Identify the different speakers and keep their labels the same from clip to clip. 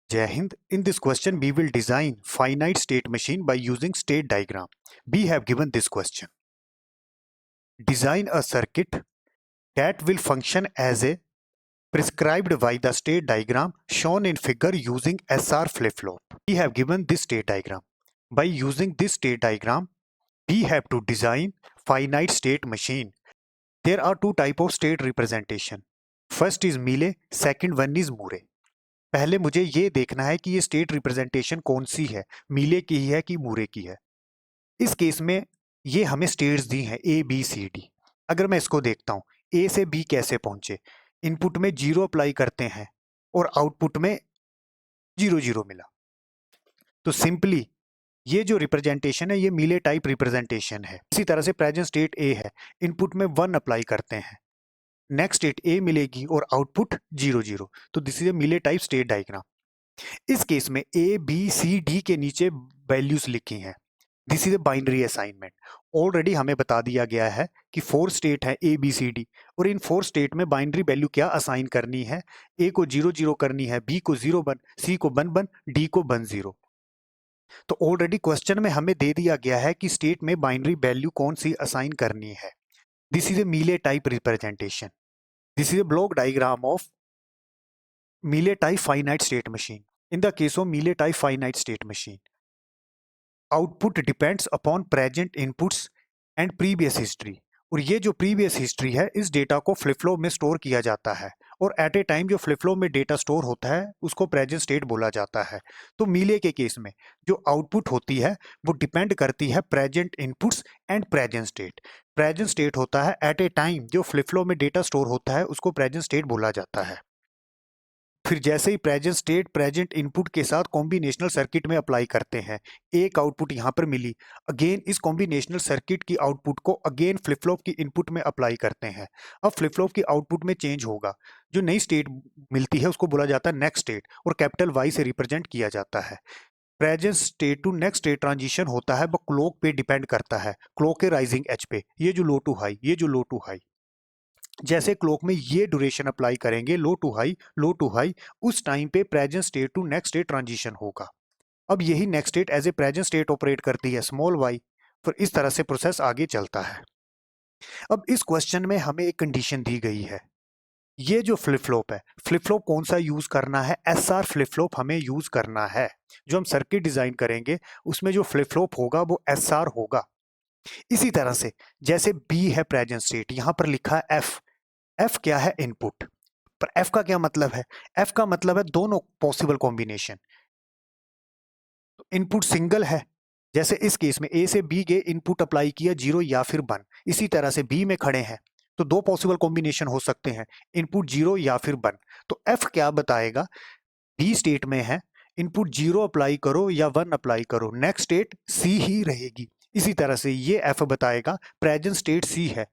Speaker 1: Jai Hind. In this question, we will design finite state machine by using state diagram. We have given this question. Design a circuit that will function as a prescribed by the state diagram shown in figure using SR flip-flop. We have given this state diagram. By using this state diagram, we have to design finite state machine. There are two types of state representation. First is Mealy, second one is Murray. पहले मुझे ये देखना है कि ये state representation कौन सी है, मीले की है कि मूरे की है। इस केस में ये हमें स्टेट्स दी हैं ए बी सी डी। अगर मैं इसको देखता हूँ ए से बी कैसे पहुंचे, इनपुट में 0 अप्लाई करते हैं और आउटपुट में 0 0 मिला। तो सिंपली ये जो रिप्रेजेंटेशन है ये मीले टाइप रिप्रेजेंटेशन है। इसी तरह से प्रेजेंट स्टेट ए है, इनपुट में 1 अप्लाई करते हैं, नेक्स्ट स्टेट ए मिलेगी और आउटपुट 0 0। तो दिस इज ए मीले टाइप स्टेट डायग्राम। इस केस में ए बी सी डी के नीचे वैल्यूज लिखी हैं। This is a binary assignment. Already हमें बता दिया गया है कि 4 स्टेट है ए बी सी डी और इन 4 स्टेट में बाइनरी वैल्यू क्या असाइन करनी है। ए को 0 0 करनी है, बी को 0 1, सी को 1 1, डी को 1 0। तो ऑलरेडी क्वेश्चन में हमें दे दिया गया है कि स्टेट में बाइनरी वैल्यू कौन सी असाइन करनी है। दिस इज ए मीले type representation. This is a block diagram of Mealy type finite state machine. In the case of Mealy type finite state machine, output depends upon present inputs and previous history. और ये जो previous history है इस data को flip flop में store किया जाता है और एट ए टाइम जो फ्लिप फ्लॉप में डेटा स्टोर होता है उसको प्रेजेंट स्टेट बोला जाता है। तो मीले के केस में जो आउटपुट होती है वो डिपेंड करती है present inputs and present state. Present state होता है एट ए टाइम जो फ्लिप फ्लॉप में डेटा स्टोर होता है उसको प्रेजेंट स्टेट बोला जाता है। फिर जैसे ही प्रेजेंट स्टेट प्रेजेंट इनपुट के साथ कॉम्बिनेशनल सर्किट में अप्लाई करते हैं, एक आउटपुट यहाँ पर मिली, अगेन इस कॉम्बिनेशनल सर्किट की आउटपुट को अगेन फ्लिप फ्लॉप की इनपुट में अप्लाई करते हैं। अब फ्लिप फ्लॉप की आउटपुट में चेंज होगा, जो नई स्टेट मिलती है उसको बोला जाता है नेक्स्ट स्टेट और कैपिटल वाई से रिप्रेजेंट किया जाता है। Present state to next state transition होता है वो क्लॉक पे डिपेंड करता है, क्लॉक के राइजिंग एज पे, ये जो लो टू हाई, ये जो लो टू हाई। जैसे क्लॉक में ये ड्यूरेशन अप्लाई करेंगे लो टू हाई, उस टाइम पे present state to next state transition होगा। अब यही next state as a present state operate करती है स्मॉल वाई, फिर इस तरह से प्रोसेस आगे चलता है। अब इस क्वेश्चन में हमें एक कंडीशन दी गई है, ये जो फ्लिप फ्लॉप है, फ्लिप फ्लॉप कौन सा यूज करना है, एसआर फ्लिप फ्लॉप हमें यूज करना है। जो हम सर्किट डिजाइन करेंगे उसमें जो फ्लिप फ्लॉप होगा वो एसआर होगा। इसी तरह से जैसे बी है प्रेजेंट स्टेट, यहां पर लिखा है एफ, एफ क्या है इनपुट, पर एफ का क्या मतलब है, एफ का मतलब है दोनों पॉसिबल कॉम्बिनेशन। तो इनपुट सिंगल है, जैसे इस केस में ए से बी के इनपुट अप्लाई किया 0 या फिर 1, इसी तरह से बी में खड़े हैं तो दो पॉसिबल कॉम्बिनेशन हो सकते हैं, इनपुट 0 या फिर 1। तो एफ क्या बताएगा, बी स्टेट में है, इनपुट 0 अप्लाई करो या 1 अप्लाई करो, नेक्स्ट स्टेट सी ही रहेगी। इसी तरह से ये एफ बताएगा प्रेजेंट स्टेट सी है,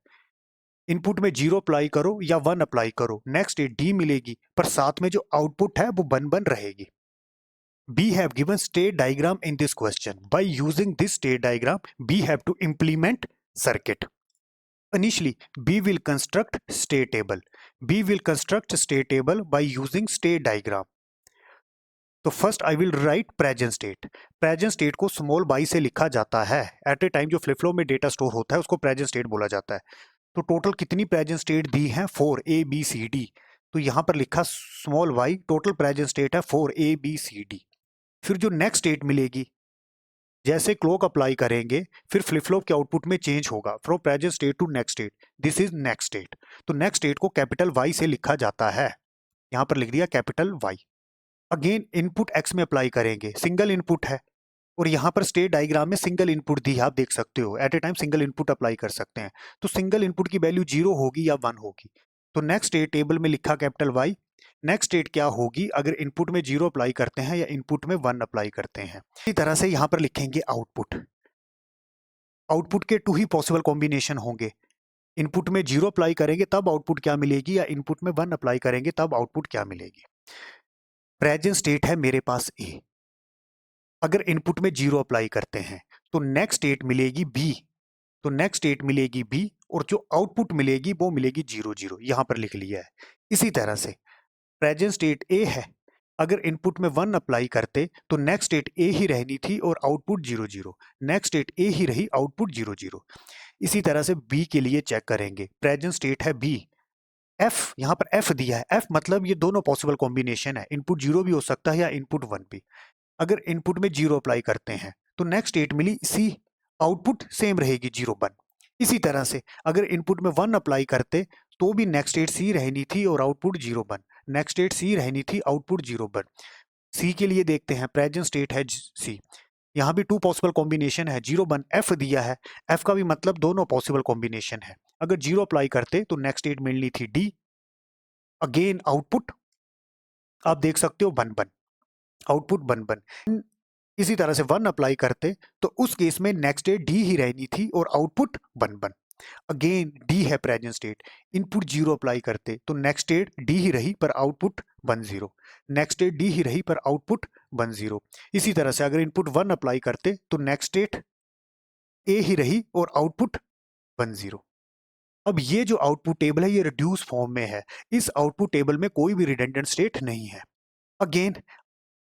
Speaker 1: इनपुट में 0 अप्लाई करो या 1 अप्लाई करो, नेक्स्ट स्टेट डी मिलेगी, पर साथ में जो आउटपुट है वो 1 1 रहेगी। We have given state diagram in this question. By using this state diagram, we have to implement circuit. Initially, we will construct state table. We will construct state table by using state diagram. तो first I will write present state. Present state को small by से लिखा जाता है, eight a time जो flip flop में data store होता है उसको प्रेजेंट स्टेट बोला जाता है। तो टोटल कितनी प्रेजेंट स्टेट दी है, 4 ए बी सी डी। तो यहाँ पर लिखा small Y, total present state है 4 ए बी सी डी। फिर जो नेक्स्ट स्टेट मिलेगी, जैसे क्लॉक अप्लाई करेंगे फिर फ्लिप फ्लॉप के आउटपुट में चेंज होगा from present state to next state, this is next state. तो नेक्स्ट स्टेट को कैपिटल वाई से लिखा जाता है, यहाँ पर लिख दिया capital Y. Again input X में अप्लाई करेंगे, सिंगल इनपुट है और यहाँ पर स्टेट डायग्राम में सिंगल इनपुट दी है, आप देख सकते हो, at a time single input apply कर सकते हैं। तो सिंगल इनपुट की वैल्यू 0 होगी या 1 होगी। तो नेक्स्ट स्टेट टेबल में लिखा कैपिटल वाई, नेक्स्ट स्टेट क्या होगी अगर इनपुट में 0 अप्लाई करते हैं या इनपुट में 1 अप्लाई करते हैं। इसी तरह से यहाँ पर लिखेंगे आउटपुट। आउटपुट के 2 ही पॉसिबल कॉम्बिनेशन होंगे, इनपुट में 0 अप्लाई करेंगे तब आउटपुट क्या मिलेगी या इनपुट में 1 अप्लाई करेंगे तब आउटपुट क्या मिलेगी। प्रेजेंट स्टेट है मेरे पास ए, अगर इनपुट में 0 अप्लाई करते हैं तो नेक्स्ट स्टेट मिलेगी बी, तो नेक्स्ट स्टेट मिलेगी बी और जो आउटपुट मिलेगी वो मिलेगी 0 0, यहां पर लिख लिया है। इसी तरह से प्रेजेंट स्टेट ए है, अगर इनपुट में 1 अप्लाई करते तो नेक्स्ट स्टेट ए ही रहनी थी और आउटपुट 0 0। नेक्स्ट स्टेट ए ही रही, आउटपुट 0 0। इसी तरह से बी के लिए चेक करेंगे, प्रेजेंट स्टेट है बी, एफ यहाँ पर एफ दिया है, एफ मतलब ये दोनों पॉसिबल कॉम्बिनेशन है, इनपुट 0 भी हो सकता है या इनपुट 1 भी। अगर इनपुट में 0 अप्लाई करते हैं तो नेक्स्ट स्टेट मिली सी, आउटपुट सेम रहेगी 0 1। इसी तरह से अगर इनपुट में 1 अप्लाई करते तो भी नेक्स्ट स्टेट सी रहनी थी और आउटपुट 0 1। नेक्स्ट स्टेट सी रहनी थी, आउटपुट 0 1। सी के लिए देखते हैं, प्रेजेंट स्टेट है सी, यहाँ भी 2 पॉसिबल कॉम्बिनेशन है, 0 1 एफ दिया है, एफ का भी मतलब दोनों पॉसिबल कॉम्बिनेशन है। अगर 0 अप्लाई करते तो नेक्स्ट स्टेट मिलनी थी डी, अगेन आउटपुट आप देख सकते हो 1 1, आउटपुट 1 1। इसी तरह से 1 अप्लाई करते तो उस केस में नेक्स्ट स्टेट डी ही रहनी थी और आउटपुट 1 1। अगेन डी है प्रेजेंट स्टेट, इनपुट 0 अप्लाई करते तो नेक्स्ट स्टेट डी ही रही पर आउटपुट 1 0। नेक्स्ट स्टेट डी ही रही पर आउटपुट 1 0। इसी तरह से अगर इनपुट 1 अप्लाई करते तो नेक्स्ट स्टेट ए ही रही और आउटपुट 1 0। अब ये जो आउटपुट टेबल है ये रिड्यूस फॉर्म में है, इस आउटपुट टेबल में कोई भी रिडंडेंट स्टेट नहीं है। अगेन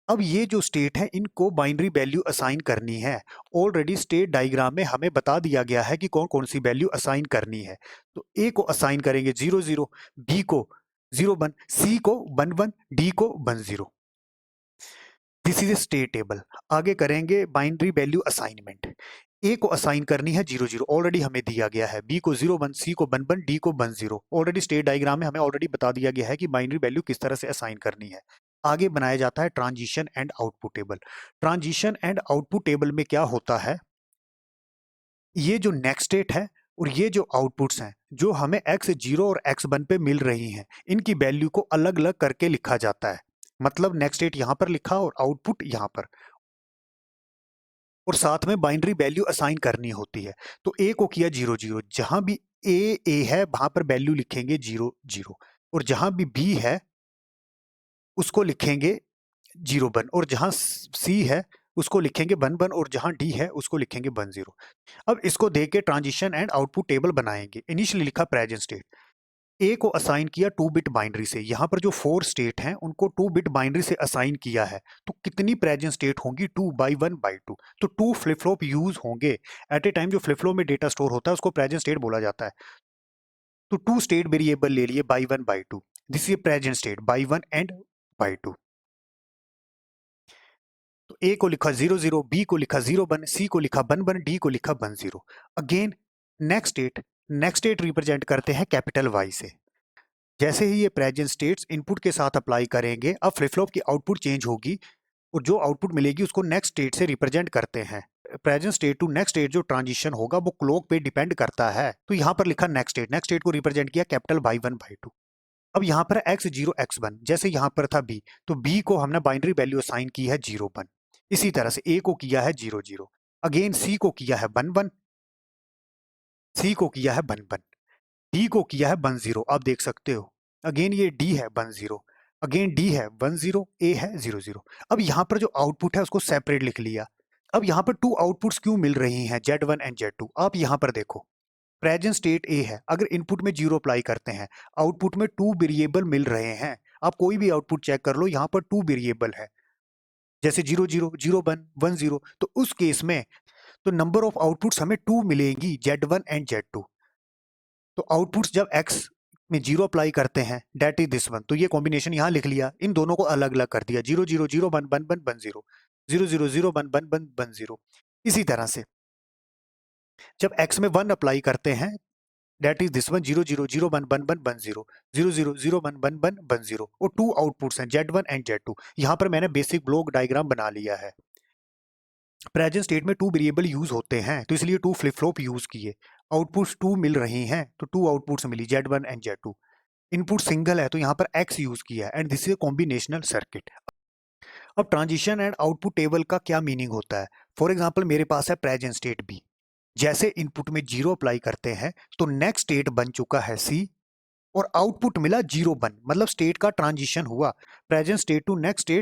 Speaker 1: अब ये जो स्टेट है इनको बाइनरी वैल्यू असाइन करनी है। ऑलरेडी स्टेट डायग्राम में हमें बता दिया गया है कि कौन कौन सी वैल्यू असाइन करनी है। तो ए को असाइन करेंगे 0 0, बी को 0 1, सी को 1 1, डी को 1 0। This is A state table. आगे करेंगे बाइनरी वैल्यू असाइनमेंट। ए को असाइन करनी है 0 0, ऑलरेडी हमें दिया गया है, बी को 0 1, सी को 1 1, डी को 1 0। ऑलरेडी स्टेट डायग्राम में हमें ऑलरेडी बता दिया गया है कि बाइनरी वैल्यू किस तरह से असाइन करनी है। आगे बनाया जाता है transition and output table. Transition and output table में क्या होता है, ये जो नेक्स्ट स्टेट है और ये जो आउटपुट्स हैं जो हमें x0 और x1 पे मिल रही हैं, इनकी वैल्यू को अलग अलग करके लिखा जाता है। मतलब नेक्स्ट स्टेट यहाँ पर लिखा और आउटपुट यहाँ पर, और साथ में बाइनरी वैल्यू असाइन करनी होती है। तो ए को किया 0 0, जहां भी ए है वहां पर वैल्यू लिखेंगे 0 0, और जहां भी बी है उसको लिखेंगे 0 1, और जहां सी है उसको लिखेंगे 1 1, और जहां डी है उसको लिखेंगे 1 0। अब इसको देख के ट्रांजिशन एंड आउटपुट टेबल बनाएंगे। इनिशियली लिखा प्रेजेंट स्टेट, ए को असाइन किया 2 बिट बाइनरी से, यहाँ पर जो 4 स्टेट हैं उनको 2 बिट बाइनरी से असाइन किया है। तो कितनी प्रेजेंट स्टेट होंगी, 2 बाई 1 बाई 2। तो 2 फ्लिप फ्लॉप यूज होंगे एट ए टाइम। जो फ्लिप फ्लॉप में डेटा स्टोर होता है उसको प्रेजेंट स्टेट बोला जाता है। तो 2 स्टेट वेरिएबल ले लिए by 1 by 2, this is present state by 1 and by 2। तो ए को लिखा 0 0, बी को लिखा 0 1, सी को लिखा 1 1, डी को लिखा 1 0। अगेन नेक्स्ट स्टेट रिप्रेजेंट करते हैं कैपिटल वाई से। जैसे ही ये प्रेजेंट स्टेट्स इनपुट के साथ अप्लाई करेंगे, अब फ्लिप फ्लॉप की आउटपुट चेंज होगी और जो आउटपुट मिलेगी उसको नेक्स्ट स्टेट से रिप्रेजेंट करते हैं। Present state to next state जो ट्रांजिशन होगा वो क्लॉक पे डिपेंड करता है। तो यहाँ पर लिखा नेक्स्ट स्टेट को रिप्रेजेंट किया कैपिटल बाई 1 बाई 2। अब यहाँ पर x0 x1, जैसे यहाँ पर था b, तो b को हमने बाइनरी वैल्यू असाइन की है 0 1। इसी तरह से a को किया है 0 0, अगेन c को किया है 1 1, c को किया है 1 1, d को किया है 1 0। आप देख सकते हो अगेन ये d है 1 0, अगेन d है 1 0, a है 0 0। अब यहाँ पर जो आउटपुट है उसको सेपरेट लिख लिया। अब यहाँ पर 2 आउटपुट्स क्यों मिल रही हैं, Z1 एंड Z2। आप यहाँ पर देखो, प्रेजेंट स्टेट ए है, अगर इनपुट में 0 अप्लाई करते हैं, आउटपुट में 2 वेरिएबल मिल रहे हैं। आप कोई भी आउटपुट चेक कर लो, यहाँ पर 2 वेरिएबल है, जैसे 0 0 0 1 1 0। तो उस केस में तो नंबर ऑफ आउटपुट्स हमें 2 मिलेंगी, Z1 एंड Z2। तो आउटपुट्स जब x में 0 अप्लाई करते हैं, डेट इज दिस वन, तो ये कॉम्बिनेशन यहाँ लिख लिया, इन दोनों को अलग अलग कर दिया, 0 0 0 1 1 1 1 0, 0 0 0 1 1 1 1 0। इसी तरह से जब x में 1 अप्लाई करते हैं, that is this one 0 0 0 1 1 1 1 0, 0 0 0 1 1 1 1 0, और 2 आउटपुट्स हैं Z1 एंड Z2। यहाँ पर मैंने बेसिक ब्लॉक डायग्राम बना लिया है। प्रेजेंट स्टेट में 2 वेरिएबल यूज होते हैं तो इसलिए 2 फ्लिप फ्लॉप यूज किए। आउटपुट्स 2 मिल रही हैं तो 2 आउटपुट्स मिली, Z1 and Z2। Input single है तो यहाँ पर X यूज किया है, and this is combinational circuit. अब ट्रांजिशन एंड आउटपुट टेबल का क्या मीनिंग होता है। फॉर एग्जाम्पल मेरे पास है प्रेजेंट स्टेट B, जैसे इनपुट में 0 अप्लाई करते हैं तो नेक्स्ट स्टेट बन चुका है C और आउटपुट मिला 0 1, मतलब स्टेट का ट्रांजिशन हुआ। Present state to next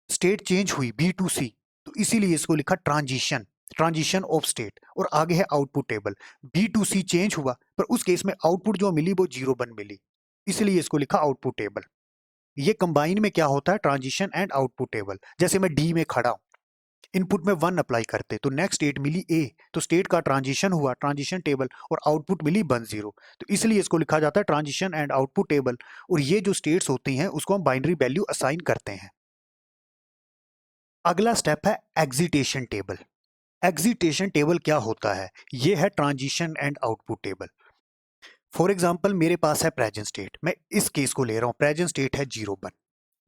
Speaker 1: state change हुई B टू C, तो इसीलिए इसको लिखा ट्रांजिशन ऑफ स्टेट। और आगे है output table, B to C change हुआ पर उस केस में आउटपुट जो मिली वो 0 1 मिली, इसलिए इसको लिखा आउटपुट टेबल। ये कंबाइन में क्या होता है, ट्रांजिशन एंड आउटपुट टेबल। जैसे मैं डी में खड़ा हूं, इनपुट में 1 अप्लाई करते तो नेक्स्ट स्टेट मिली ए, तो स्टेट का ट्रांजिशन हुआ, ट्रांजिशन टेबल, और आउटपुट मिली 1 0, तो इसलिए इसको लिखा जाता है ट्रांजिशन एंड आउटपुट टेबल। और ये जो स्टेट्स होती हैं उसको हम बाइनरी वैल्यू असाइन करते हैं। अगला स्टेप है एग्जीटेशन टेबल। एग्जीटेशन टेबल क्या होता है, ये है transition and output table. For example मेरे पास है प्रेजेंट स्टेट, मैं इस केस को ले रहा हूं, प्रेजेंट स्टेट है 0 1,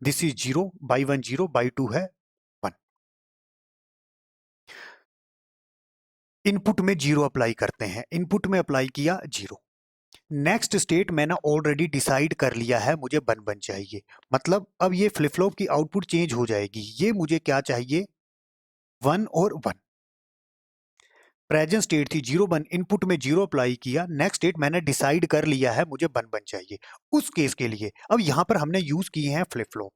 Speaker 1: दिस इज 0, बाई 1 0, बाई 2 है 1। इनपुट में 0 अप्लाई करते हैं, इनपुट में अप्लाई किया 0। नेक्स्ट स्टेट मैंने ऑलरेडी डिसाइड कर लिया है, मुझे 1 1 चाहिए, मतलब अब ये फ्लिप फ्लॉप की आउटपुट चेंज हो जाएगी। ये मुझे क्या चाहिए, 1 और 1। प्रेजेंट स्टेट थी 0 1, इनपुट में 0 अप्लाई किया, नेक्स्ट स्टेट मैंने डिसाइड कर लिया है, मुझे 1 1 चाहिए। उस केस के लिए अब यहां पर हमने यूज किए हैं फ्लिप फ्लॉप।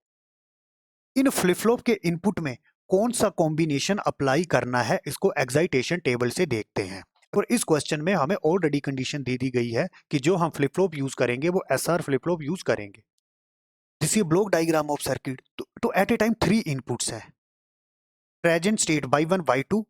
Speaker 1: इन फ्लिप फ्लॉप के इनपुट में कौन सा कॉम्बिनेशन अप्लाई करना है, इसको एक्साइटेशन टेबल से देखते हैं। और इस क्वेश्चन में हमें ऑलरेडी कंडीशन दे दी गई है कि जो हम फ्लिप फ्लॉप यूज करेंगे वो एसआर फ्लिप फ्लॉप यूज करेंगे। This is block diagram of circuit. तो एट ए टाइम 3 इनपुट्स हैं, present state y1 y2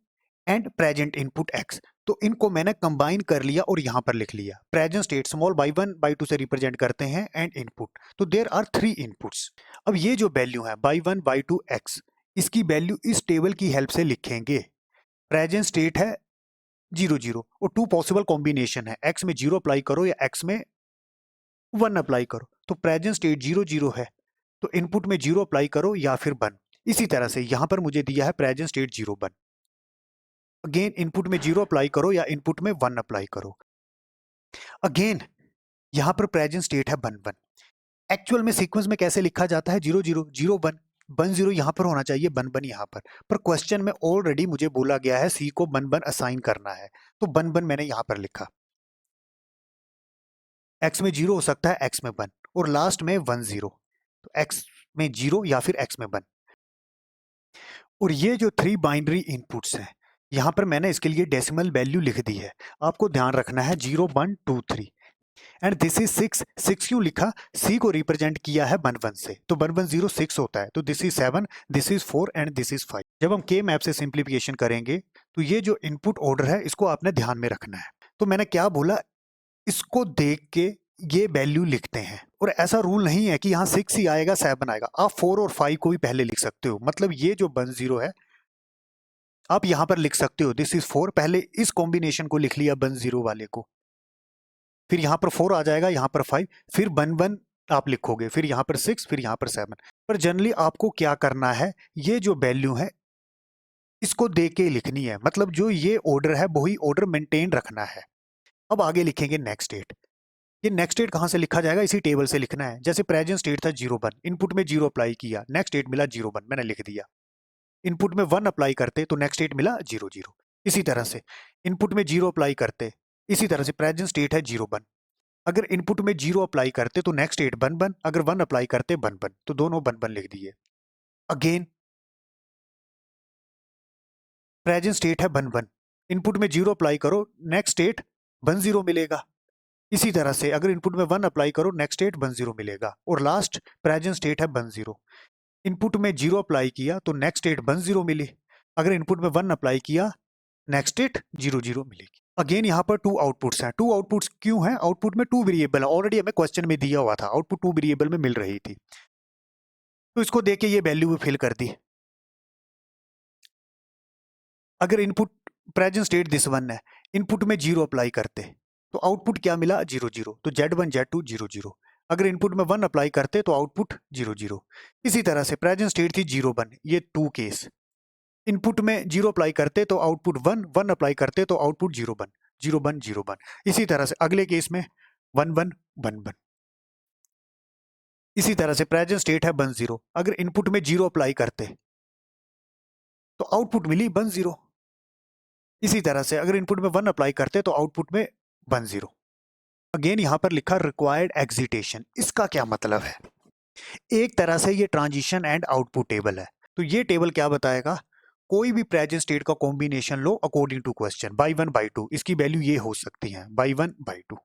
Speaker 1: and present input x। तो इनको मैंने कंबाइन कर लिया और यहां पर लिख लिया। Present state small y1 y2 से रिप्रेजेंट करते हैं एंड इनपुट, तो देयर आर 3 इनपुट्स। अब ये जो वैल्यू है y1 y2 x, इसकी वैल्यू इस टेबल की हेल्प से लिखेंगे। प्रेजेंट स्टेट है 0 0 और 2 पॉसिबल कॉम्बिनेशन है, x में 0 अप्लाई करो या x में 1 अप्लाई करो। तो प्रेजेंट स्टेट 0 0 है, तो इनपुट में 0 अप्लाई करो या फिर 1। इसी तरह से यहां पर मुझे दिया है प्रेजेंट स्टेट 0 1, अगेन इनपुट में 0 अप्लाई करो या इनपुट में 1 अप्लाई करो। अगेन यहां पर प्रेजेंट स्टेट है 1 1। एक्चुअल में सीक्वेंस में कैसे लिखा जाता है, 0 0 0 1 1 0 यहां पर होना चाहिए, 1 1 यहां पर क्वेश्चन में ऑलरेडी मुझे बोला गया है सी को 1 1 असाइन करना है, तो 1 1 मैंने यहां पर लिखा। x में 0 हो सकता है, x में 1, और लास्ट में 1 0, तो x में 0 या फिर x में 1। और ये जो 3 बाइनरी इनपुट्स हैं, यहां पर मैंने इसके लिए डेसिमल वैल्यू लिख दी है। आपको ध्यान रखना है 0 1 2 3 एंड दिस इज 6। 6 क्यों लिखा, c को रिप्रेजेंट किया है 1 1 से, तो 1 1 0 6 होता है, तो this is 7, this is 4 and this is 5। जब हम के मैप से सिंप्लीफिकेशन करेंगे तो ये जो इनपुट ऑर्डर है इसको आपने ध्यान में रखना है। तो मैंने क्या बोला, इसको देख के ये वैल्यू लिखते हैं, और ऐसा रूल नहीं है कि यहाँ 6 ही आएगा 7 आएगा, आप 4 और 5 को भी पहले लिख सकते हो। मतलब ये जो 1 0 है आप यहां पर लिख सकते हो, दिस इज 4, पहले इस कॉम्बिनेशन को लिख लिया 1 0 वाले को, फिर यहां पर 4 आ जाएगा, यहां पर 5, फिर 1 1 आप लिखोगे, फिर यहां पर 6, फिर यहां पर 7। पर जनरली आपको क्या करना है, ये जो वैल्यू है इसको देख के लिखनी है, मतलब जो ये ऑर्डर है वही ऑर्डर मेंटेन रखना है। अब आगे लिखेंगे नेक्स्ट स्टेट। ये नेक्स्ट स्टेट कहां से लिखा जाएगा, इसी टेबल से लिखना है। जैसे प्रेजेंट स्टेट था 0 1, इनपुट में 0 अप्लाई किया, नेक्स्ट स्टेट मिला 0 1, मैंने लिख दिया। इनपुट में 1 अप्लाई करते तो नेक्स्ट स्टेट मिला 0 0। इसी तरह से इनपुट में 0 अप्लाई करते, इसी तरह से प्रेजेंट स्टेट है 0 1, अगर इनपुट में 0 अप्लाई करते तो नेक्स्ट स्टेट 1 1, अगर 1 अप्लाई करते 1 1, तो दोनों 1 1 लिख दिए। अगेन प्रेजेंट स्टेट है 1 1, इनपुट में 0 अप्लाई करो, नेक्स्ट स्टेट 1 0 मिलेगा। इसी तरह से अगर इनपुट में 1 अप्लाई करो, नेक्स्ट स्टेट 1 0 मिलेगा। और लास्ट प्रेजेंट स्टेट है 1 0, इनपुट में 0 अप्लाई किया तो नेक्स्ट स्टेट 1 0 मिली, अगर इनपुट में 1 अप्लाई किया नेक्स्ट स्टेट 0 0 मिलेगी। अगेन यहाँ पर 2 आउटपुट्स हैं। 2 आउटपुट्स क्यों हैं, आउटपुट में 2 वेरिएबल है, ऑलरेडी हमें क्वेश्चन में दिया हुआ था आउटपुट 2 वेरिएबल में मिल रही थी, तो इसको देख के ये वैल्यू भी फिल कर दी। अगर इनपुट प्रेजेंट स्टेट दिस 1 है, इनपुट में 0 अप्लाई करते तो आउटपुट क्या मिला 0 0, तो Z1 Z2 0 0। अगर इनपुट में 1 अप्लाई करते तो आउटपुट 0 0। इसी तरह से प्रेजेंट स्टेट थी 0 1, ये 2 केस, इनपुट में 0 अप्लाई करते तो आउटपुट 1 1 अप्लाई करते तो आउटपुट 0 1 0 1 0 1। इसी तरह से अगले केस में 1 1 1 1। इसी तरह से प्रेजेंट स्टेट है 1 0, अगर इनपुट में 0 अप्लाई करते तो आउटपुट मिली 1 0। इसी तरह से अगर इनपुट में 1 अप्लाई करते तो आउटपुट में 1 0। अगेन यहां पर लिखा रिक्वायर्ड एक्सिटेशन, इसका क्या मतलब है, एक तरह से ये ट्रांजिशन एंड आउटपुट टेबल है। तो ये टेबल क्या बताएगा, कोई भी प्रेजेंट स्टेट का कॉम्बिनेशन लो according to question, by 1 by 2, इसकी वैल्यू ये हो सकती है बाई 1 बाई 2।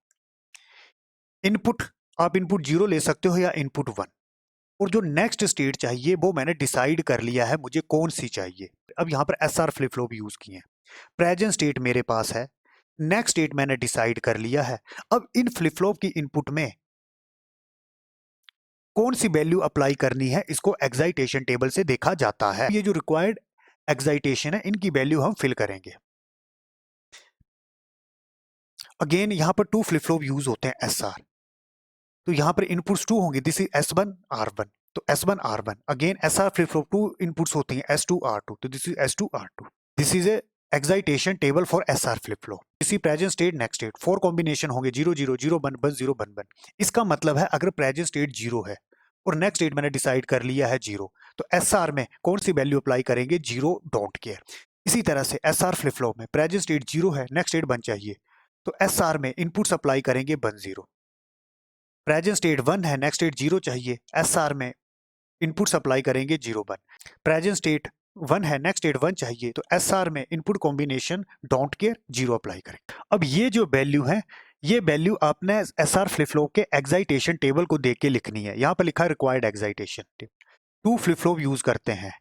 Speaker 1: इनपुट आप इनपुट 0 ले सकते हो या इनपुट 1, और जो नेक्स्ट स्टेट चाहिए वो मैंने डिसाइड कर लिया है मुझे कौन सी चाहिए। अब यहाँ पर एसआर फ्लिप फ्लॉप यूज किए हैं। प्रेजेंट स्टेट मेरे पास है, नेक्स्ट स्टेट मैंने डिसाइड कर लिया है। अब इन फ्लिप फ्लॉप की इनपुट में कौन सी वैल्यू अप्लाई करनी है इसको एक्साइटेशन टेबल से देखा जाता है। ये जो रिक्वायर्ड एक्साइटेशन है इनकी वैल्यू हम फिल करेंगे। अगेन यहाँ पर टू फ्लिप फ्लॉप यूज होते हैं एसआर, तो यहाँ पर इनपुट्स टू होंगे, दिस इज S1 R1, तो S1 R1। Again SR flip flop two inputs होती हैं S2 R2, तो this is S2 R2। This is a excitation table for SR flip flop. इसी present state next state 4 combination होंगे 0 0 0 1 1 0 1 1। इसका मतलब है अगर प्रेजेंट स्टेट 0 है और नेक्स्ट स्टेट मैंने डिसाइड कर लिया है 0, तो एसआर में कौन सी वैल्यू अप्लाई करेंगे, 0 डोंट केयर। इसी तरह से एसआर फ्लिप फ्लॉप में प्रेजेंट स्टेट 0 है, नेक्स्ट स्टेट 1 चाहिए, तो एसआर में इनपुट्स अप्लाई करेंगे 1 0। प्रेजेंट स्टेट 1 है, नेक्स्ट स्टेट 0 चाहिए, एसआर में इनपुट्स अप्लाई करेंगे 0 1। प्रेजेंट स्टेट 1 है, नेक्स्ट स्टेट 1 चाहिए, तो एसआर में input combination don't care 0 apply करेंगे। अब ये जो वैल्यू है, ये वैल्यू आपने एसआर फ्लिप फ्लॉप के एक्साइटेशन टेबल को देख के लिखनी है। यहाँ पर लिखा है required excitation. Two flip flop use करते हैं,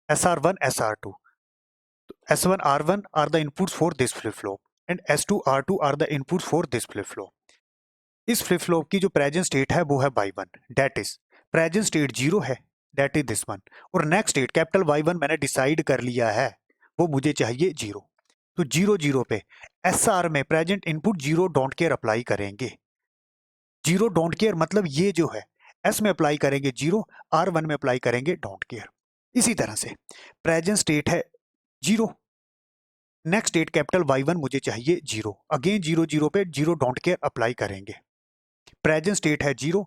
Speaker 1: SR1 SR2। S1 R1 are the inputs for this flip flop and S2 R2 are the inputs for this flip flop। इस फ्लिप फ्लॉप की जो प्रेजेंट स्टेट है वो है Y1, date is present state 0 है, date is this one. और next state capital Y1 मैंने decide कर लिया है, वो मुझे चाहिए 0। तो 0 0 पे SR में present input 0 don't care apply करेंगे। 0 डोंट केयर मतलब ये जो है S में अप्लाई करेंगे 0, R1 में अप्लाई करेंगे डोंट केयर। इसी तरह से प्रेजेंट स्टेट है 0, नेक्स्ट स्टेट कैपिटल Y1 मुझे चाहिए 0, अगेन 0 0 पे 0 डोंट केयर अप्लाई करेंगे। प्रेजेंट स्टेट है 0,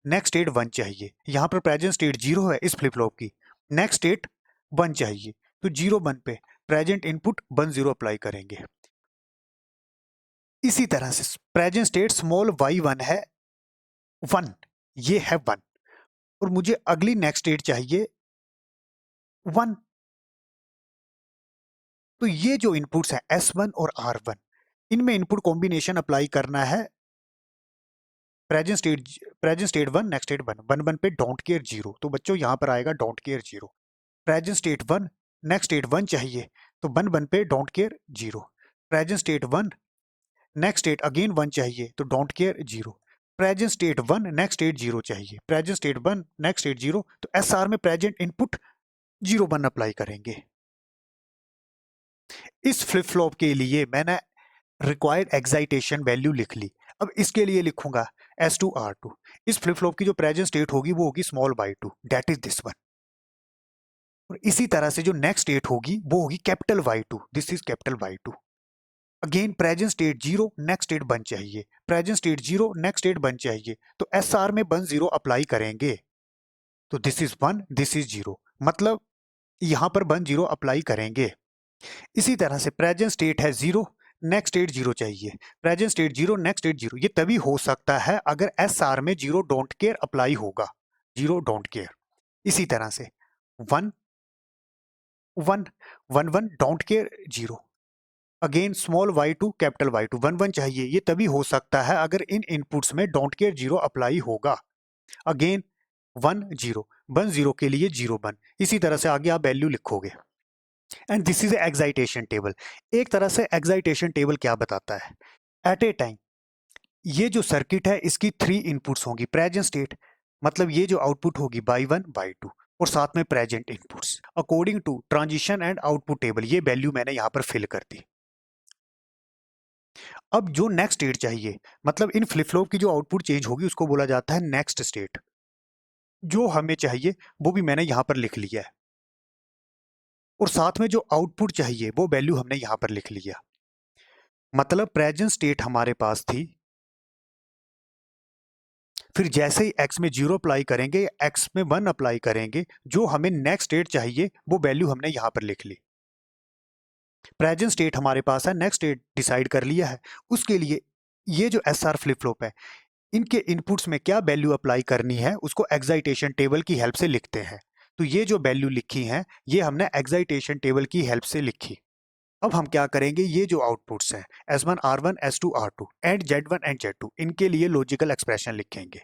Speaker 1: नेक्स्ट स्टेट 1 चाहिए, यहाँ पर प्रेजेंट स्टेट 0 है इस फ्लिप फ्लॉप की, नेक्स्ट स्टेट 1 चाहिए, तो 0 1 पे प्रेजेंट इनपुट 1 0 अप्लाई करेंगे। इसी तरह से प्रेजेंट स्टेट स्मॉल y1 है 1, ये है 1, और मुझे अगली नेक्स्ट स्टेट चाहिए 1। तो ये जो इनपुट्स है S1 और R1, इनमें इनपुट कॉम्बिनेशन अप्लाई करना है प्रेजेंट स्टेट 1 नेक्स्ट स्टेट 1 1 1 पे डोंट केयर 0, तो बच्चों यहाँ पर आएगा don't care 0। Present state 1 next state 1 चाहिए, तो 1 1 पे don't care 0। Present state 1 next state again 1 चाहिए, तो don't care 0। Present state 1 next state 0 चाहिए, प्रेजेंट स्टेट 1 नेक्स्ट स्टेट 0, तो एसआर में प्रेजेंट इनपुट 0 1 अप्लाई करेंगे। इस फ्लिप फ्लॉप के लिए मैंने रिक्वायर्ड एक्साइटेशन वैल्यू लिख ली। अब इसके लिए लिखूंगा S2 R2। इस फ्लिप फ्लॉप की जो प्रेजेंट स्टेट होगी वो होगी small y2, that is this one. और इसी तरह से जो नेक्स्ट स्टेट होगी वो होगी capital Y2, this is capital Y2। Again present state 0, next state 1 चाहिए, प्रेजेंट स्टेट 0 नेक्स्ट स्टेट 1 चाहिए, तो SR में 1 0 अप्लाई करेंगे, तो दिस इज 1 दिस इज 0, मतलब यहां पर 1 0 अप्लाई करेंगे। इसी तरह से प्रेजेंट स्टेट है 0, नेक्स्ट स्टेट 0 चाहिए, प्रेजेंट स्टेट 0 नेक्स्ट स्टेट 0, ये तभी हो सकता है अगर SR में 0 डोंट केयर अप्लाई होगा, 0 डोंट केयर। इसी तरह से 1 1 1 1 don't care 0, again small y2 capital Y2 1 1 चाहिए, ये तभी हो सकता है अगर इन इनपुट्स में डोंट केयर 0 अप्लाई होगा, अगेन 1 0 1 0 के लिए 0 1। इसी तरह से आगे आप वैल्यू लिखोगे and this is excitation table. एक तरह से एक्साइटेशन टेबल क्या बताता है, एट ए टाइम ये जो सर्किट है इसकी 3 इनपुट्स होंगी, प्रेजेंट स्टेट मतलब ये जो आउटपुट होगी y1 y2 और साथ में present inputs according to transition and output table, ये वैल्यू मैंने यहां पर फिल कर दी। अब जो नेक्स्ट स्टेट चाहिए, मतलब इन फ्लिप फ्लॉप की जो आउटपुट चेंज होगी उसको बोला जाता है नेक्स्ट स्टेट। जो हमें चाहिए वो भी मैंने यहां पर लिख लिया है, और साथ में जो आउटपुट चाहिए वो वैल्यू हमने यहां पर लिख लिया। मतलब प्रेजेंट स्टेट हमारे पास थी, फिर जैसे ही x में 0 अप्लाई करेंगे, x में 1 अप्लाई करेंगे, जो हमें नेक्स्ट स्टेट चाहिए वो वैल्यू हमने यहां पर लिख ली। प्रेजेंट स्टेट हमारे पास है, नेक्स्ट स्टेट डिसाइड कर लिया है, उसके लिए ये जो SR फ्लिप फ्लॉप है इनके इनपुट्स में क्या वैल्यू अप्लाई करनी है उसको एक्साइटेशन टेबल की हेल्प से लिखते हैं। तो ये जो वैल्यू लिखी है ये हमने एक्साइटेशन टेबल की हेल्प से लिखी। अब हम क्या करेंगे, ये जो आउटपुट्स हैं S1 R1 S2 R2 and Z1 and Z2, इनके लिए लॉजिकल एक्सप्रेशन लिखेंगे।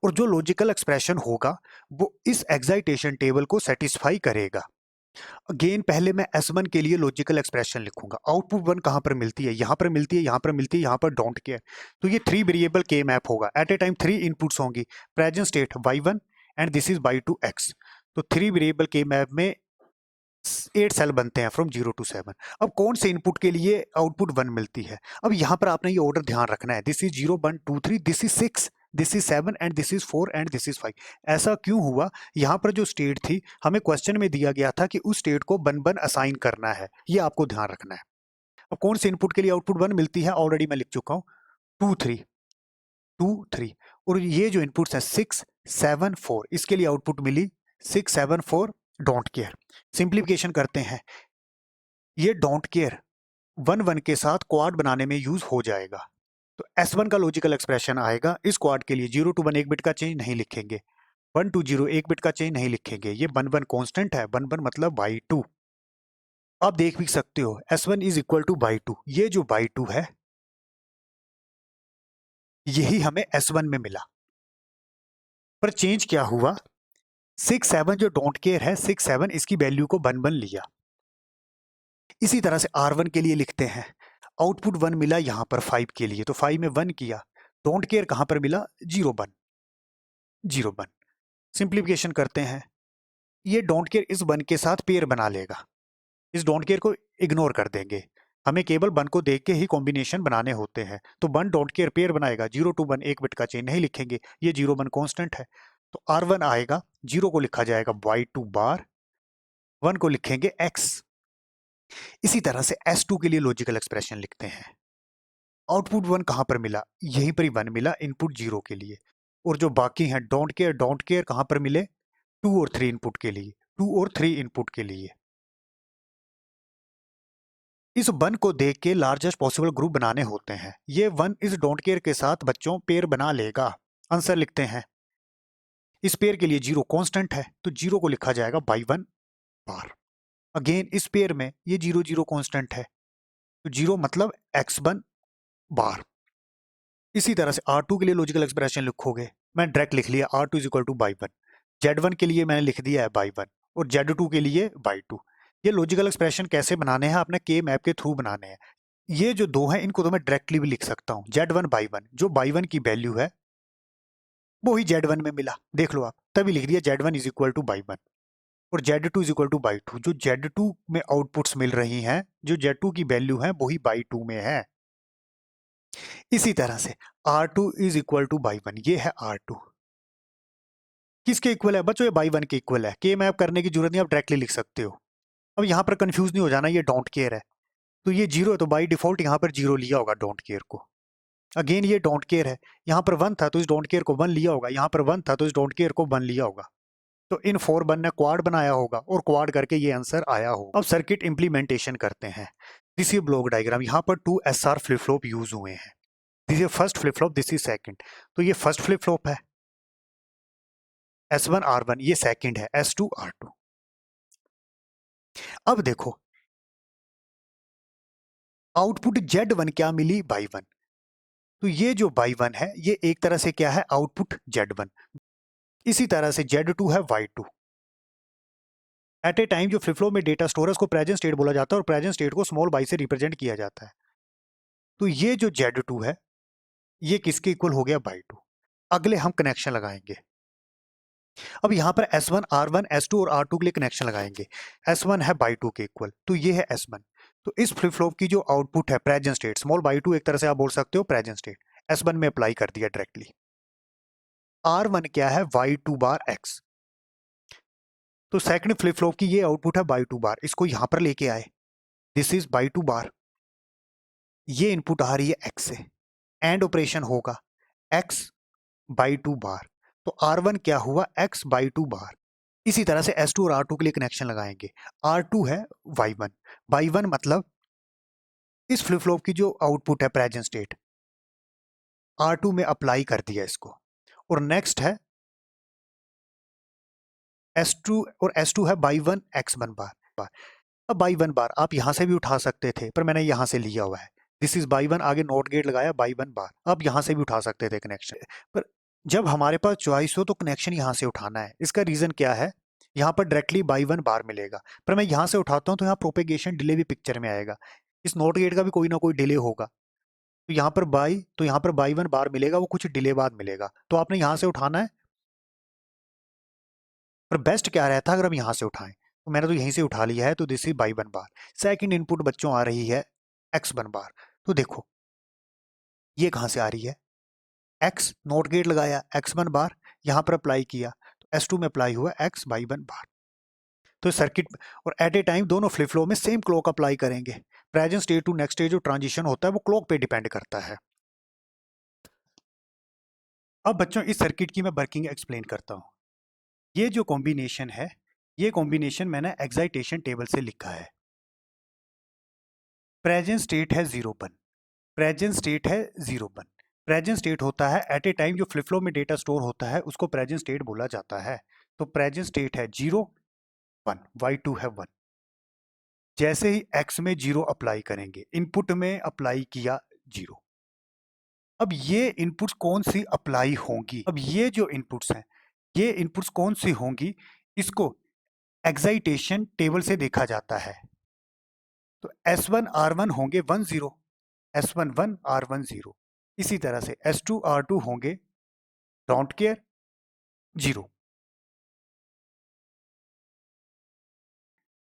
Speaker 1: और जो लॉजिकल एक्सप्रेशन होगा वो इस एक्साइटेशन टेबल को सेटिस्फाई करेगा। अगेन पहले मैं S1 के लिए लॉजिकल एक्सप्रेशन लिखूंगा। आउटपुट 1 कहां पर मिलती है? यहां पर मिलती है, यहां पर मिलती है, यहां पर डोंट केयर। तो ये 3 वेरिएबल के मैप होगा। एट ए टाइम 3 इनपुट्स होंगी, present state y1 and this is y2 x। तो 3 वेरिएबल के मैप में 8 सेल बनते हैं फ्रॉम 0 to 7। अब कौन से इनपुट के लिए आउटपुट 1 मिलती है? अब यहां पर आपने ये ऑर्डर ध्यान रखना है, this is 0 1 2 3, this is 6, this is 7 and this is 4 and this is 5। ऐसा क्यों हुआ? यहाँ पर जो स्टेट थी हमें क्वेश्चन में दिया गया था कि उस स्टेट को 1 1 असाइन करना है, ये आपको ध्यान रखना है। अब कौन से इनपुट के लिए आउटपुट 1 मिलती है? ऑलरेडी मैं लिख चुका हूँ, 2 3 2 3। और ये जो इनपुट्स हैं 6 7 4, इसके लिए आउटपुट मिली 6 7 4 डोंट केयर। सिंप्लीफिकेशन करते हैं, ये डोंट केयर 1 1 के साथ क्वाड बनाने में यूज हो जाएगा। तो S1 का लॉजिकल एक्सप्रेशन आएगा इस क्वाड के लिए 0 to 1 एक बिट का चेंज नहीं लिखेंगे, 1 to 0 एक बिट का चेंज नहीं लिखेंगे, ये 1 1 कांस्टेंट है, 1 1 मतलब y2। आप देख भी सकते हो S1 is equal to y2। ये जो y2 है यही हमें S1 में मिला, पर चेंज क्या हुआ? 6 7 जो डोंट केयर है, 6 7 इसकी वैल्यू को 1 1 लिया। इसी तरह से R1 के लिए लिखते हैं, आउटपुट 1 मिला यहाँ पर 5 के लिए, तो 5 में 1 किया, डोंट केयर कहां पर मिला? 0 1 0 1। सिंप्लीफिकेशन करते हैं, ये डोंट केयर इस 1 के साथ पेयर बना लेगा, इस डोंट केयर को इग्नोर कर देंगे, हमें केवल 1 को देख के ही कॉम्बिनेशन बनाने होते हैं। तो 1 डोंट केयर पेयर बनाएगा, 0 to 1 एक बिट का चेंज नहीं लिखेंगे, ये 0 1 कांस्टेंट है। तो R1 आएगा, 0 को लिखा जाएगा y2 बार, 1 को लिखेंगे x। इसी तरह से S2 के लिए लॉजिकल एक्सप्रेशन लिखते हैं, आउटपुट 1 कहां पर मिला? यहीं पर ही 1 मिला इनपुट 0 के लिए, और जो बाकी हैं डोंट केयर कहां पर मिले? 2 और 3 इनपुट के लिए, 2 और 3 इनपुट के लिए। इस 1 को देख के लार्जेस्ट पॉसिबल ग्रुप बनाने होते हैं, ये 1 इस डोंट केयर के साथ बच्चों पेयर बना लेगा। आंसर लिखते हैं, इस पेयर के लिए 0 कांस्टेंट है, तो 0 को लिखा जाएगा y1 बार। अगेन इस पेयर में ये 0 0 कांस्टेंट है, तो 0 मतलब x1 बार। इसी तरह से R2 के लिए लॉजिकल एक्सप्रेशन लिखोगे, मैं डायरेक्ट लिख लिया R2 is equal to y1। Z1 के लिए मैंने लिख दिया है y1 और Z2 के लिए y2। ये लॉजिकल एक्सप्रेशन कैसे बनाने हैं? आपने के मैप के थ्रू बनाने हैं। ये जो दो हैं इनको तो मैं डायरेक्टली भी लिख सकता हूँ, Z1 y1, जो y1 की वैल्यू है वो ही Z1 में मिला, देख लो आप, तभी लिख दिया Z1 is equal to y1 और Z2 is equal to y2। जो Z2 में आउटपुट्स मिल रही हैं, जो Z2 की वैल्यू है वही y2 में है। इसी तरह से R2 is equal to y1, ये है R2, किसके इक्वल है बच्चों? ये y1 के इक्वल है। के मैप करने की जरूरत नहीं, आप डायरेक्टली लिख सकते हो। अब यहाँ पर कंफ्यूज नहीं हो जाना, ये डोंट केयर है, तो ये 0 है, तो बाई डिफॉल्ट यहाँ पर 0 लिया होगा डोंट केयर को। अगेन ये डोंट केयर है, यहाँ पर 1 था तो इस डोंट केयर को 1 लिया होगा, यहाँ पर 1 था तो इस डोंट केयर को 1 लिया होगा। तो इन 4 1 ने क्वाड बनाया होगा और क्वाड करके ये आंसर आया होगा। अब सर्किट इंप्लीमेंटेशन करते हैं। दिस इज ब्लॉक डायग्राम, यहाँ पर 2 SR फ्लिप फ्लॉप यूज हुए हैं। This is first flip flop, this is second. तो ये फर्स्ट फ्लिप फ्लॉप है S1 R1, ये सेकंड है S2 R2। अब देखो आउटपुट Z1 क्या मिली? y1। तो ये जो y1 है ये एक तरह से क्या है? Output Z1। इसी तरह से Z2 है y2। एट ए टाइम जो फ्लिप फ्लॉप में डेटा स्टोर है उसको प्रेजेंट स्टेट बोला जाता है और प्रेजेंट स्टेट को स्मॉल y से रिप्रेजेंट किया जाता है। तो ये जो Z2 है ये किसके इक्वल हो गया? y2। अगले हम कनेक्शन लगाएंगे। अब यहाँ पर S1 R1 S2 और R2 के लिए कनेक्शन लगाएंगे। S1 है y2 के इक्वल, तो ये है S1। तो इस फ्लिप फ्लॉप की जो आउटपुट है प्रेजेंट स्टेट, स्मॉल y2 एक तरह से आप बोल सकते हो प्रेजेंट स्टेट, S1 में अप्लाई कर दिया डायरेक्टली। R1 क्या है? y2 बार x। तो सेकंड फ्लिप फ्लॉप की ये आउटपुट है y2 बार, इसको यहां पर लेके आए, दिस इज y2 बार, ये इनपुट आ रही है x से, एंड ऑपरेशन होगा x बाई 2 बार। तो R1 क्या हुआ? x बाई 2 बार। इसी तरह से S2 और R2 के लिए कनेक्शन लगाएंगे। R2 है y1, y1 मतलब इस फ्लिप फ्लॉप की जो आउटपुट है प्रेजेंट स्टेट, R2 में अप्लाई कर दिया इसको। और नेक्स्ट है S2 और S2 है y1 x1 बार। अब y1 बार आप यहां से भी उठा सकते थे पर मैंने यहां से लिया हुआ है, दिस इज y1, आगे नोट गेट लगाया y1 बार, आप यहां से भी उठा सकते थे कनेक्शन, पर जब हमारे पास चॉइस हो तो कनेक्शन यहाँ से उठाना है। इसका रीजन क्या है, यहाँ पर डायरेक्टली बाई वन बार मिलेगा, पर मैं यहाँ से उठाता हूँ तो यहाँ प्रोपेगेशन डिले भी पिक्चर में आएगा। इस नॉट गेट का भी कोई ना कोई डिले होगा, तो यहाँ पर बाई वन बार मिलेगा, वो कुछ डिले बाद मिलेगा, तो आपने यहाँ से उठाना है। पर बेस्ट क्या रहता है अगर हम यहाँ से उठाएं, तो मैंने तो यहीं से उठा लिया है, तो this is by one bar. Second input बच्चों आ रही है एक्स वन बार। तो देखो ये कहाँ से आ रही है, एक्स नोट गेट लगाया, एक्स वन बार यहाँ पर अप्लाई किया, तो एस टू में अप्लाई हुआ एक्स बाई वन बार। तो सर्किट और एट ए टाइम दोनों फ्लिप फ्लॉप में सेम क्लॉक अप्लाई करेंगे। Present state to next state जो ट्रांजिशन होता है वो क्लॉक पे डिपेंड करता है। अब बच्चों इस सर्किट की मैं वर्किंग एक्सप्लेन करता हूँ। ये जो कॉम्बिनेशन है, ये कॉम्बिनेशन मैंने एक्साइटेशन टेबल से लिखा है। प्रेजेंट स्टेट है 0 1, प्रेजेंट स्टेट है 0 1। प्रेजेंट स्टेट होता है एट ए टाइम जो फ्लिप फ्लॉप में डेटा स्टोर होता है उसको प्रेजेंट स्टेट बोला जाता है। तो प्रेजेंट स्टेट है 0 1, y2 है 1। जैसे ही x में 0 अप्लाई करेंगे, इनपुट में अप्लाई किया 0। अब ये इनपुट्स कौन सी अप्लाई होंगी, अब ये जो इनपुट्स हैं ये इनपुट्स कौन सी होंगी, इसको एक्साइटेशन टेबल से देखा जाता है। तो S1 R1 होंगे 1 0, S1 1 R1 0। इसी तरह से S2 R2 होंगे डोंट केयर 0।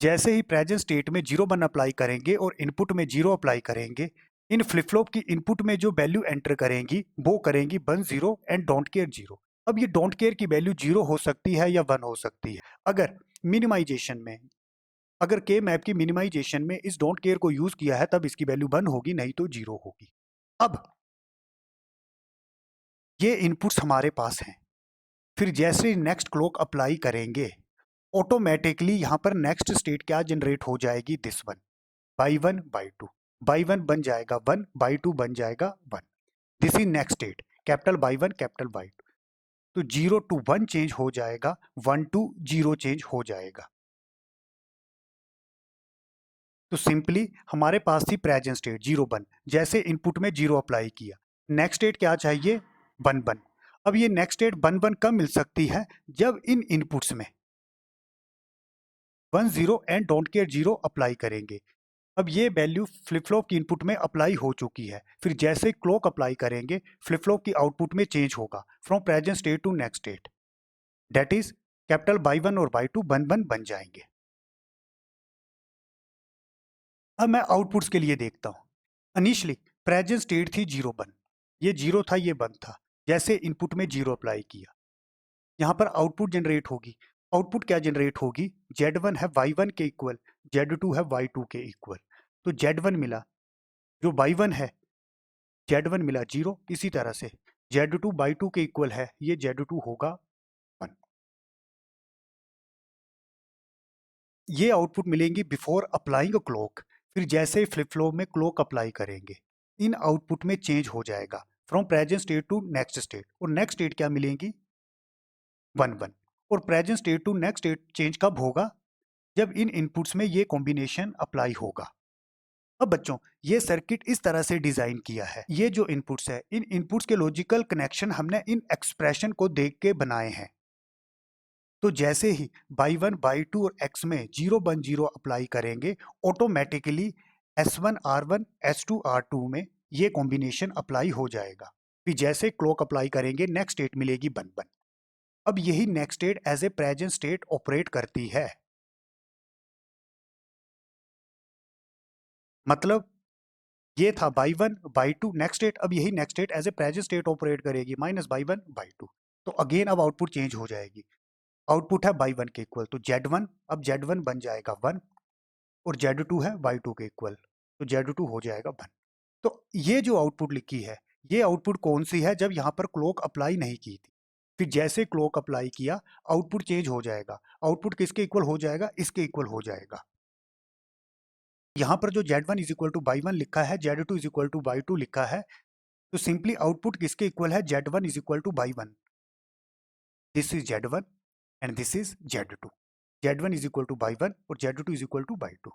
Speaker 1: जैसे ही प्रेजेंट स्टेट में 0 1 अप्लाई करेंगे और इनपुट में 0 अप्लाई करेंगे, इन फ्लिप फ्लॉप की इनपुट में जो वैल्यू एंटर करेंगी वो करेंगी 1 0 एंड डोंट केयर 0। अब ये डोंट केयर की वैल्यू 0 हो सकती है या 1 हो सकती है। अगर मिनिमाइजेशन में, अगर के मैप की मिनिमाइजेशन में इस डोंट केयर को यूज किया है तब इसकी वैल्यू 1 होगी, नहीं तो 0 होगी। अब ये इनपुट्स हमारे पास हैं, फिर जैसे नेक्स्ट क्लॉक अप्लाई करेंगे ऑटोमेटिकली यहाँ पर नेक्स्ट स्टेट क्या जनरेट हो जाएगी, this one, by one by to. By one बन जाएगा 1, बाई टू बन जाएगा 1। This is next state, capital by one capital by two. तो 0 to 1 चेंज हो जाएगा, 1 to 0 चेंज हो जाएगा। तो सिंपली हमारे पास थी प्रेजेंट स्टेट 0 1, जैसे इनपुट में 0 अप्लाई किया, नेक्स्ट स्टेट क्या चाहिए 1 1। अब ये नेक्स्ट स्टेट 1 1 कब मिल सकती है, जब इन इनपुट्स में 1 0 एंड डोंट केयर 0 अप्लाई करेंगे। अब ये वैल्यू फ्लिप फ्लॉप की इनपुट में अप्लाई हो चुकी है, फिर जैसे क्लॉक अप्लाई करेंगे फ्लिप फ्लॉप की आउटपुट में चेंज होगा from present state to next state, that is capital by one और बाई टू 1 1 बन जाएंगे। अब मैं आउटपुट्स के लिए देखता हूँ। इनिशियली प्रेजेंट स्टेट थी 0 1, ये 0 था ये 1 था, जैसे इनपुट में 0 अप्लाई किया, यहाँ पर आउटपुट जनरेट होगी। आउटपुट क्या जनरेट होगी, Z1 है Y1 के इक्वल, Z2 है Y2 के इक्वल। तो Z1 मिला, जो Y1 है Z1 मिला 0। इसी तरह से Z2 Y2 के इक्वल है, ये Z2 होगा 1। ये आउटपुट मिलेंगी बिफोर अप्लाइंग क्लॉक। फिर जैसे ही फ्लिप फ्लॉप में क्लॉक अप्लाई करेंगे, इन आउटपुट में चेंज हो जाएगा from present state to next state, और नेक्स्ट स्टेट क्या मिलेंगी 1 1। और present state to next state change कब होगा, जब इन इनपुट्स में ये कॉम्बिनेशन अप्लाई होगा। अब बच्चों ये सर्किट इस तरह से डिजाइन किया है, ये जो इनपुट्स है इन इनपुट्स के लॉजिकल कनेक्शन हमने इन एक्सप्रेशन को देख के बनाए हैं। तो जैसे ही बाई वन बाई टू और एक्स में 0 1 0 अप्लाई करेंगे, automatically S1 R1 S2 R2 में ये कॉम्बिनेशन अप्लाई हो जाएगा। फिर जैसे क्लॉक अप्लाई करेंगे नेक्स्ट स्टेट मिलेगी 1 1। अब यही next state as a present state operate करती है। मतलब ये था by one by two next state, अब यही next state as a present state operate करेगी minus by one by two. तो अगेन अब आउटपुट चेंज हो जाएगी, आउटपुट है बाई वन के इक्वल, तो Z1 अब Z1 बन जाएगा 1, और Z2 है Y2 के इक्वल, तो Z2 हो जाएगा 1। तो ये जो आउटपुट लिखी है ये आउटपुट कौन सी है, जब यहाँ पर क्लॉक अप्लाई नहीं की थी। फिर जैसे क्लॉक अप्लाई किया आउटपुट चेंज हो जाएगा, आउटपुट किसके इक्वल हो जाएगा, इसके इक्वल हो जाएगा। यहाँ पर जो Z1 is equal two by one लिखा है, Z2 is equal two by two लिखा है, तो सिंपली आउटपुट किसके इक्वल है, Z1 is equal two by one. This is Z1 and this is Z2। Z1 is equal two by one और Z2 is equal two by two.